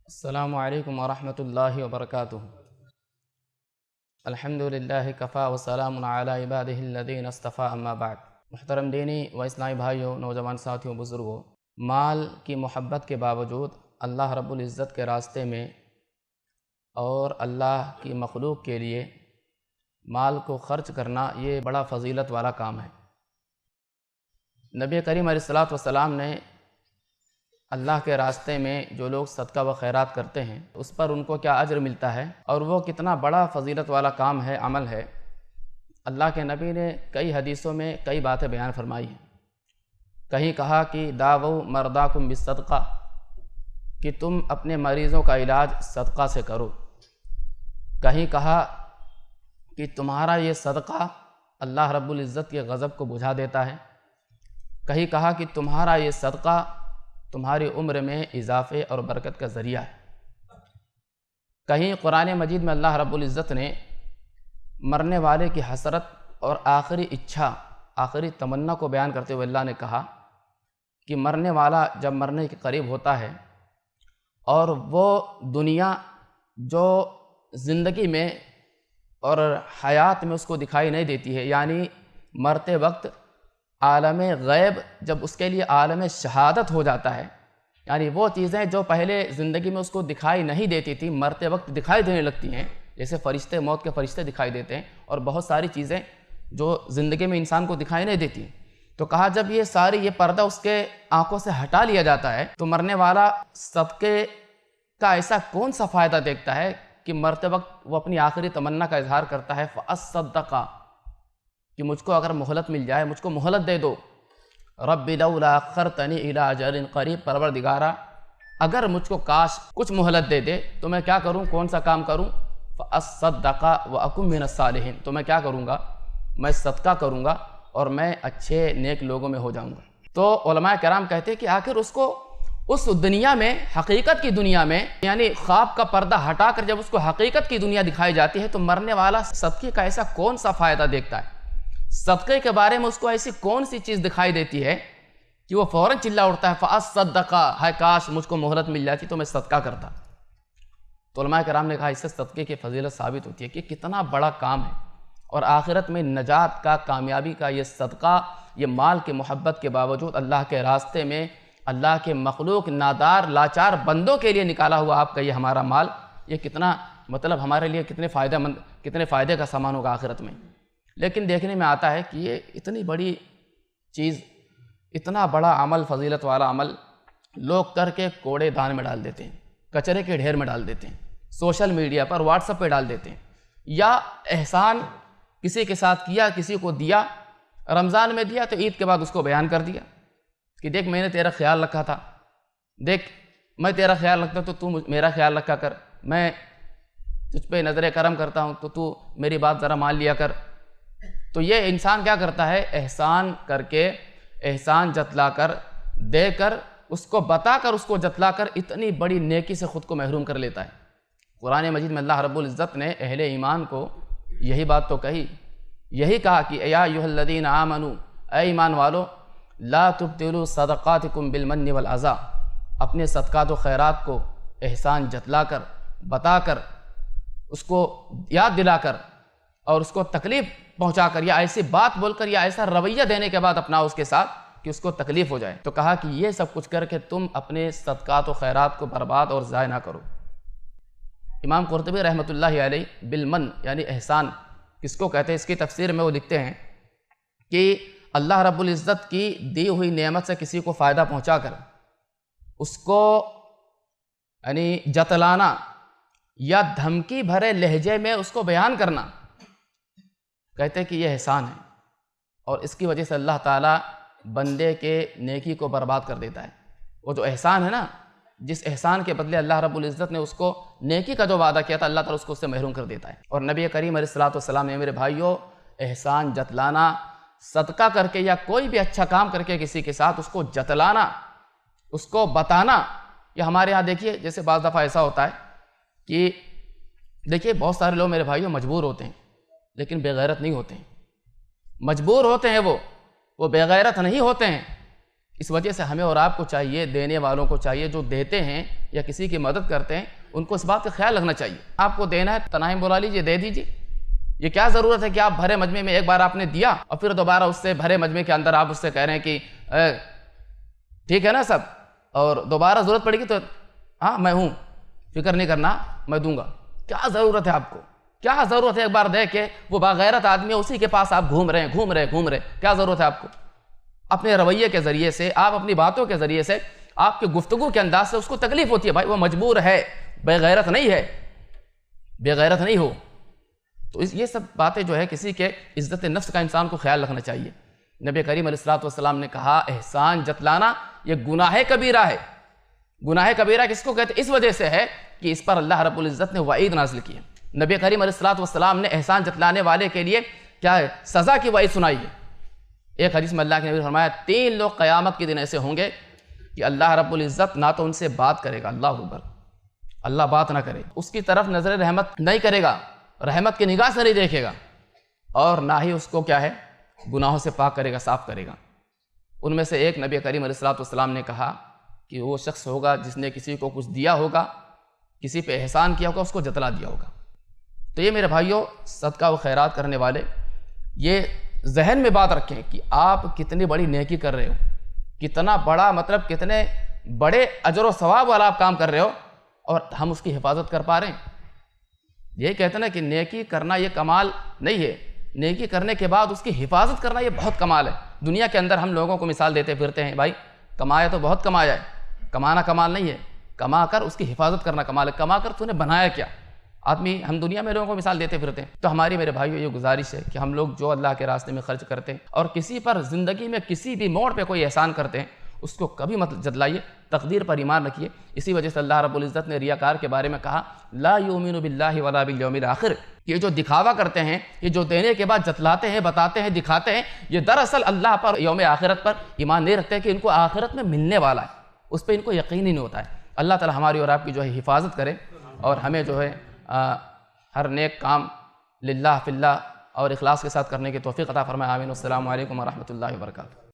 السلام علیکم ورحمۃ اللہ وبرکاتہ۔ الحمدللہ کفا وسلام علی عبادہ الذین اصطفیٰ، اما بعد۔ محترم دینی و اسلامی بھائیوں، نوجوان ساتھیوں، بزرگوں، مال کی محبت کے باوجود اللہ رب العزت کے راستے میں اور اللہ کی مخلوق کے لیے مال کو خرچ کرنا یہ بڑا فضیلت والا کام ہے۔ نبی کریم علیہ الصلوۃ والسلام نے اللہ کے راستے میں جو لوگ صدقہ و خیرات کرتے ہیں اس پر ان کو کیا اجر ملتا ہے اور وہ کتنا بڑا فضیلت والا کام ہے، عمل ہے۔ اللہ کے نبی نے کئی حدیثوں میں کئی باتیں بیان فرمائی ہیں۔ کہیں کہا کہ داؤ مرداکم بالصدقہ، کہ تم اپنے مریضوں کا علاج صدقہ سے کرو۔ کہیں کہا کہ تمہارا یہ صدقہ اللہ رب العزت کے غضب کو بجھا دیتا ہے۔ کہیں کہا کہ تمہارا یہ صدقہ تمہاری عمر میں اضافے اور برکت کا ذریعہ ہے۔ کہیں قرآن مجید میں اللہ رب العزت نے مرنے والے کی حسرت اور آخری اچھا، آخری تمنا کو بیان کرتے ہوئے اللہ نے کہا کہ مرنے والا جب مرنے کے قریب ہوتا ہے اور وہ دنیا جو زندگی میں اور حیات میں اس کو دکھائی نہیں دیتی ہے، یعنی مرتے وقت عالم غیب جب اس کے لیے عالم شہادت ہو جاتا ہے، یعنی وہ چیزیں جو پہلے زندگی میں اس کو دکھائی نہیں دیتی تھی مرتے وقت دکھائی دینے لگتی ہیں، جیسے فرشتے، موت کے فرشتے دکھائی دیتے ہیں اور بہت ساری چیزیں جو زندگی میں انسان کو دکھائی نہیں دیتی ہیں۔ تو کہا جب یہ پردہ اس کے آنکھوں سے ہٹا لیا جاتا ہے تو مرنے والا صدقے کا ایسا کون سا فائدہ دیکھتا ہے کہ مرتے وقت وہ اپنی آخری تمنا کا اظہار کرتا ہے، فَأَصَّدَّقَ، کہ مجھ کو اگر مہلت مل جائے، مجھ کو مہلت دے دو۔ رب لولا اخرتنی الی اجل قریب، پروردگارا اگر مجھ کو کاش کچھ مہلت دے دے تو میں کیا کروں، کون سا کام کروں؟ فاصدق واکن من الصالحین، تو میں کیا کروں گا، میں صدقہ کروں گا اور میں اچھے نیک لوگوں میں ہو جاؤں گا۔ تو علماء کرام کہتے ہیں کہ آخر اس کو اس دنیا میں، حقیقت کی دنیا میں، یعنی خواب کا پردہ ہٹا کر جب اس کو حقیقت کی دنیا دکھائی جاتی ہے تو مرنے والا صدقے کا ایسا کون سا فائدہ دیکھتا ہے، صدقے کے بارے میں اس کو ایسی کون سی چیز دکھائی دیتی ہے کہ وہ فوراً چلا اٹھتا ہے، فَأَصَّدَّقَ، ہے کاش مجھ کو مہلت مل جاتی تو میں صدقہ کرتا۔ تو علماء کرام نے کہا اس سے صدقے کی فضیلت ثابت ہوتی ہے کہ کتنا بڑا کام ہے، اور آخرت میں نجات کا، کامیابی کا یہ صدقہ، یہ مال کی محبت کے باوجود اللہ کے راستے میں اللہ کے مخلوق نادار لاچار بندوں کے لیے نکالا ہوا آپ کا یہ ہمارا مال، یہ کتنا مطلب ہمارے لیے کتنے فائدہ مند، کتنے فائدے کا سامان ہوگا آخرت میں۔ لیکن دیکھنے میں آتا ہے کہ یہ اتنی بڑی چیز، اتنا بڑا عمل، فضیلت والا عمل لوگ کر کے کوڑے دان میں ڈال دیتے ہیں، کچرے کے ڈھیر میں ڈال دیتے ہیں، سوشل میڈیا پر، واٹس ایپ پہ ڈال دیتے ہیں، یا احسان کسی کے ساتھ کیا، کسی کو دیا، رمضان میں دیا تو عید کے بعد اس کو بیان کر دیا کہ دیکھ میں نے تیرا خیال رکھا تھا، دیکھ میں تیرا خیال رکھتا تو تو میرا خیال رکھا کر، میں تجھ پہ نظر کرم کرتا ہوں تو میری بات ذرا مان لیا کر۔ تو یہ انسان کیا کرتا ہے، احسان کر کے، احسان جتلا کر، دے کر، اس کو بتا کر، اس کو جتلا کر اتنی بڑی نیکی سے خود کو محروم کر لیتا ہے۔ قرآن مجید میں اللہ رب العزت نے اہل ایمان کو یہی بات تو کہی، یہی کہا کہ یا ایھا الذین آمنوا، اے ایمان والو، لا تبطلوا صدقاتکم بالمن والعزا، اپنے صدقات و خیرات کو احسان جتلا کر، بتا کر، اس کو یاد دلا کر اور اس کو تکلیف پہنچا کر، یا ایسی بات بول کر، یا ایسا رویہ دینے کے بعد اپنا اس کے ساتھ کہ اس کو تکلیف ہو جائے۔ تو کہا کہ یہ سب کچھ کر کے تم اپنے صدقات و خیرات کو برباد اور ضائع نہ کرو۔ امام قرطبی رحمۃ اللہ علیہ بالمن یعنی احسان کس کو کہتے ہیں، اس کی تفسیر میں وہ لکھتے ہیں کہ اللہ رب العزت کی دی ہوئی نعمت سے کسی کو فائدہ پہنچا کر اس کو یعنی جتلانا یا دھمکی بھرے لہجے میں اس کو بیان کرنا، کہتے ہیں کہ یہ احسان ہے، اور اس کی وجہ سے اللہ تعالیٰ بندے کے نیکی کو برباد کر دیتا ہے۔ وہ جو احسان ہے نا، جس احسان کے بدلے اللہ رب العزت نے اس کو نیکی کا جو وعدہ کیا تھا، اللہ تعالیٰ اس کو اس سے محروم کر دیتا ہے۔ اور نبی کریم علیہ الصلوۃ والسلام نے، میرے بھائیوں، احسان جتلانا، صدقہ کر کے یا کوئی بھی اچھا کام کر کے کسی کے ساتھ اس کو جتلانا، اس کو بتانا، یہ ہمارے ہاں دیکھیے جیسے بعض دفعہ ایسا ہوتا ہے کہ دیکھیے بہت سارے لوگ میرے بھائیوں مجبور ہوتے ہیں لیکن بے غیرت نہیں ہوتے ہیں، مجبور ہوتے ہیں، وہ بے غیرت نہیں ہوتے ہیں۔ اس وجہ سے ہمیں اور آپ کو چاہیے، دینے والوں کو چاہیے جو دیتے ہیں یا کسی کی مدد کرتے ہیں ان کو اس بات کا خیال رکھنا چاہیے. آپ کو دینا ہے تنہائی بلا لیجیے، دے دیجیے. یہ کیا ضرورت ہے کہ آپ بھرے مجمع میں ایک بار آپ نے دیا اور پھر دوبارہ اس سے بھرے مجمع کے اندر آپ اس سے کہہ رہے ہیں کہ ٹھیک ہے نا سب، اور دوبارہ ضرورت پڑے گی تو ہاں میں ہوں، فکر نہیں کرنا میں دوں گا. کیا ضرورت ہے آپ کو؟ کیا ضرورت ہے ایک بار دے کے وہ باغیرت آدمی ہے اسی کے پاس آپ گھوم رہے. کیا ضرورت ہے آپ کو؟ اپنے رویے کے ذریعے سے، آپ اپنی باتوں کے ذریعے سے، آپ کے گفتگو کے انداز سے اس کو تکلیف ہوتی ہے. بھائی وہ مجبور ہے، بے غیرت نہیں ہے، بے غیرت نہیں ہو. تو یہ سب باتیں جو ہے کسی کے عزت نفس کا انسان کو خیال رکھنا چاہیے. نبی کریم علیہ الصلوۃ والسلام نے کہا احسان جتلانا یہ گناہ کبیرہ ہے. گناہ کبیرہ کس کو کہتے ہیں؟ اس وجہ سے ہے کہ اس پر اللہ رب العزت نے وعید نازل کی ہے. نبی کریم علیہ الصلوۃ والسلام نے احسان جتلانے والے کے لیے کیا ہے؟ سزا کی وعید سنائی ہے. ایک حدیث میں اللہ کے نبی نے فرمایا 3 لوگ قیامت کے دن ایسے ہوں گے کہ اللہ رب العزت نہ تو ان سے بات کرے گا، اللہ اکبر، اللہ بات نہ کرے، اس کی طرف نظر رحمت نہیں کرے گا، رحمت کی نگاہ سے نہیں دیکھے گا، اور نہ ہی اس کو کیا ہے گناہوں سے پاک کرے گا، صاف کرے گا. ان میں سے ایک نبی کریم علیہ الصلوۃ والسلام نے کہا کہ وہ شخص ہوگا جس نے کسی کو کچھ دیا ہوگا، کسی پہ احسان کیا ہوگا، اس کو جتلا دیا ہوگا. تو یہ میرے بھائیوں صدقہ و خیرات کرنے والے یہ ذہن میں بات رکھیں کہ آپ کتنی بڑی نیکی کر رہے ہو، کتنا بڑا مطلب کتنے بڑے اجر و ثواب والا آپ کام کر رہے ہو، اور ہم اس کی حفاظت کر پا رہے ہیں. یہ کہتے ہیں نا کہ نیکی کرنا یہ کمال نہیں ہے، نیکی کرنے کے بعد اس کی حفاظت کرنا یہ بہت کمال ہے. دنیا کے اندر ہم لوگوں کو مثال دیتے پھرتے ہیں، بھائی کمایا تو بہت کمایا ہے، کمانا کمال نہیں ہے، کما کر اس کی حفاظت کرنا کمال ہے. کما کر تو نے بنایا کیا؟ آدمی ہم دنیا میں لوگوں کو مثال دیتے پھرتے ہیں. تو ہماری میرے بھائیوں یہ گزارش ہے کہ ہم لوگ جو اللہ کے راستے میں خرچ کرتے ہیں اور کسی پر زندگی میں کسی بھی موڑ پہ کوئی احسان کرتے ہیں اس کو کبھی مت جدلائیے، تقدیر پر ایمان رکھیے. اسی وجہ سے اللہ رب العزت نے ریاکار کے بارے میں کہا لا یؤمن باللہ ولا بالیوم الآخر. یہ جو دکھاوا کرتے ہیں، یہ جو دینے کے بعد جتلاتے ہیں، بتاتے ہیں، دکھاتے ہیں، یہ دراصل اللہ پر، یوم آخرت پر ایمان نہیں رکھتے کہ ان کو آخرت میں ملنے والا ہے، اس پہ ان کو یقین ہی نہیں ہوتا ہے. اللہ تعالی ہماری اور آپ کی جو ہے حفاظت کرے اور ہمیں جو ہے ہر نیک کام للہ فی اللہ اور اخلاص کے ساتھ کرنے کی توفیق عطا فرمائے. آمین. السلام علیکم ورحمۃ اللہ وبرکاتہ.